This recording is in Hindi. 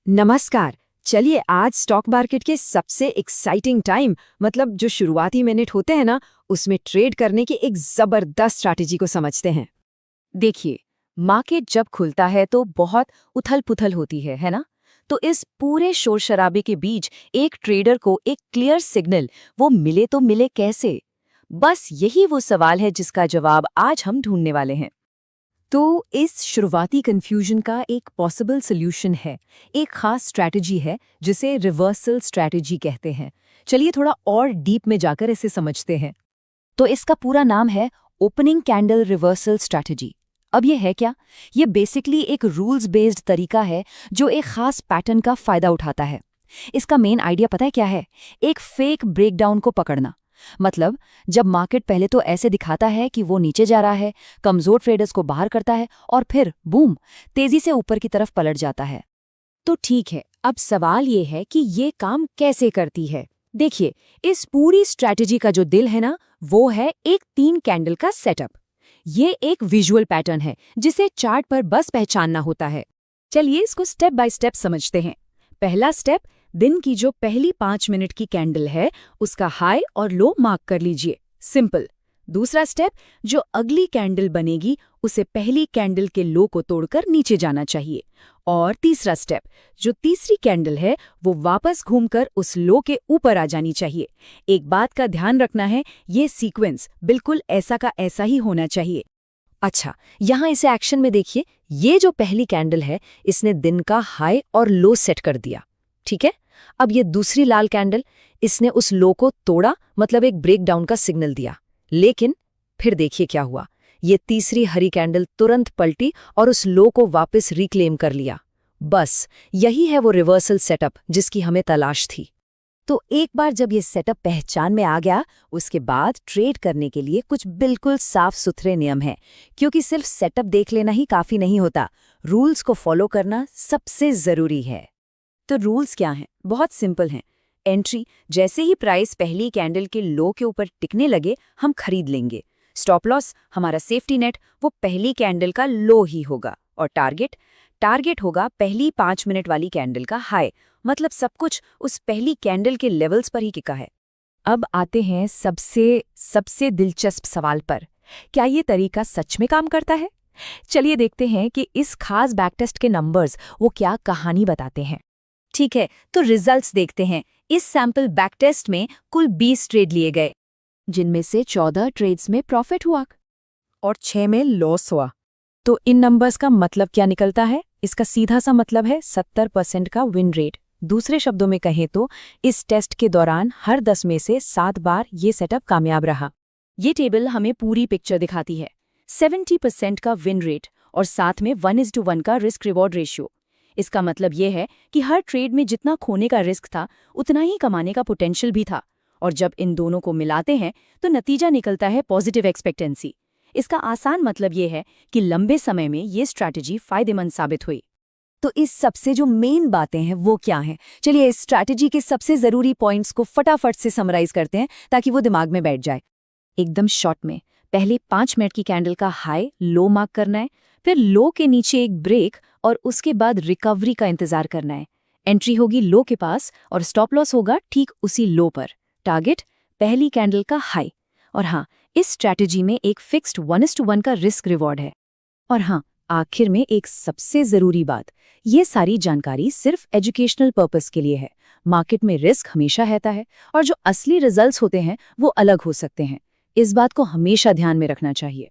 नमस्कार। चलिए आज स्टॉक मार्केट के सबसे एक्साइटिंग टाइम मतलब जो शुरुआती मिनट होते हैं ना, उसमें ट्रेड करने की एक जबरदस्त स्ट्रैटेजी को समझते हैं। देखिए, मार्केट जब खुलता है तो बहुत उथल-पुथल होती है ना? तो इस पूरे शोर-शराबे के बीच एक ट्रेडर को एक क्लियर सिग्नल वो मिले तो मिले कैसे? बस यही वो सवाल है जिसका जवाब आज हम ढूंढने वाले हैं। तो इस शुरुआती कंफ्यूजन का एक पॉसिबल सोल्यूशन है, एक खास स्ट्रैटेजी है जिसे रिवर्सल स्ट्रैटेजी कहते हैं। चलिए थोड़ा और डीप में जाकर इसे समझते हैं। तो इसका पूरा नाम है ओपनिंग कैंडल रिवर्सल स्ट्रैटेजी। अब ये है क्या? ये बेसिकली एक रूल्स बेस्ड तरीका है जो एक खास पैटर्न का फायदा उठाता है। इसका मेन आइडिया पता है क्या है? एक फेक ब्रेकडाउन को पकड़ना। मतलब जब मार्केट पहले तो ऐसे दिखाता है कि वो नीचे जा रहा है, कमजोर ट्रेडर्स को बाहर करता है और फिर बूम, तेजी से ऊपर की तरफ पलट जाता है। तो ठीक है, अब सवाल ये है कि ये काम कैसे करती है। देखिए, इस पूरी स्ट्रैटेजी का जो दिल है ना, वो है एक 3 कैंडल का सेटअप। ये एक विजुअल पैटर्न है जिसे चार्ट पर बस पहचानना होता है। चलिए इसको स्टेप बाय स्टेप समझते हैं। पहला स्टेप, दिन की जो पहली 5 मिनट की कैंडल है उसका हाई और लो मार्क कर लीजिए। सिंपल। दूसरा स्टेप, जो अगली कैंडल बनेगी उसे पहली कैंडल के लो को तोड़कर नीचे जाना चाहिए। और तीसरा स्टेप, जो तीसरी कैंडल है वो वापस घूमकर उस लो के ऊपर आ जानी चाहिए। एक बात का ध्यान रखना है, ये सीक्वेंस बिल्कुल ऐसा का ऐसा ही होना चाहिए। अच्छा, यहाँ इसे एक्शन में देखिए। ये जो पहली कैंडल है इसने दिन का हाई और लो सेट कर दिया, ठीक है। अब ये दूसरी लाल कैंडल, इसने उस लो को तोड़ा, मतलब एक ब्रेकडाउन का सिग्नल दिया। लेकिन फिर देखिए क्या हुआ। ये तीसरी हरी कैंडल तुरंत पलटी और उस लो को वापस रिक्लेम कर लिया। बस यही है वो रिवर्सल सेटअप जिसकी हमें तलाश थी। तो एक बार जब ये सेटअप पहचान में आ गया, उसके बाद ट्रेड करने के लिए कुछ बिल्कुल साफ सुथरे नियम हैं, क्योंकि सिर्फ सेटअप देख लेना ही काफी नहीं होता, रूल्स को फॉलो करना सबसे जरूरी है। तो रूल्स क्या हैं? बहुत सिंपल हैं। एंट्री, जैसे ही प्राइस पहली कैंडल के लो के ऊपर टिकने लगे हम खरीद लेंगे। स्टॉप लॉस, हमारा सेफ्टी नेट, वो पहली कैंडल का लो ही होगा। और टारगेट, टारगेट होगा पहली 5 मिनट वाली कैंडल का हाई, मतलब सब कुछ उस पहली कैंडल के लेवल्स पर ही टिका है। अब आते हैं सबसे दिलचस्प सवाल पर। क्या ये तरीका सच में काम करता है? चलिए देखते हैं कि इस खास बैकटेस्ट के नंबर्स वो क्या कहानी बताते हैं। ठीक है, तो रिजल्ट्स देखते हैं। इस सैंपल बैकटेस्ट में कुल 20 ट्रेड लिए गए, जिनमें से 14 ट्रेड्स में प्रॉफिट हुआ और 6 में लॉस हुआ। तो इन नंबर्स का मतलब क्या निकलता है? इसका सीधा सा मतलब है 70% का विन रेट। दूसरे शब्दों में कहें तो इस टेस्ट के दौरान हर 10 में से 7 बार ये सेटअप कामयाब रहा। ये टेबल हमें पूरी पिक्चर दिखाती है। 70% का विन रेट और साथ में 1:1 का रिस्क रिवॉर्ड रेशियो। इसका मतलब ये है कि हर ट्रेड में जितना खोने का रिस्क था उतना ही कमाने का पोटेंशियल भी था। और जब इन दोनों को मिलाते हैं तो नतीजा निकलता है पॉजिटिव एक्सपेक्टेंसी। इसका आसान मतलब ये है कि लंबे समय में ये स्ट्रैटेजी फायदेमंद साबित हुई। तो इस सबसे जो मेन बातें हैं वो क्या हैं? चलिए इस स्ट्रैटेजी के सबसे ज़रूरी पॉइंट्स को फटाफट से समराइज करते हैं ताकि वो दिमाग में बैठ जाए। एकदम शॉर्ट में, पहले 5 मिनट की कैंडल का हाई लो मार्क करना है, फिर लो के नीचे एक ब्रेक और उसके बाद रिकवरी का इंतजार करना है। एंट्री होगी लो के पास और स्टॉप लॉस होगा ठीक उसी लो पर। टारगेट, पहली कैंडल का हाई। और हाँ, इस स्ट्रैटेजी में एक फिक्स्ड 1:1 का रिस्क रिवॉर्ड है। और हाँ, आखिर में एक सबसे ज़रूरी बात, ये सारी जानकारी सिर्फ एजुकेशनल पर्पस के लिए है। मार्केट में रिस्क हमेशा रहता है और जो असली रिजल्ट्स होते हैं वो अलग हो सकते हैं। इस बात को हमेशा ध्यान में रखना चाहिए।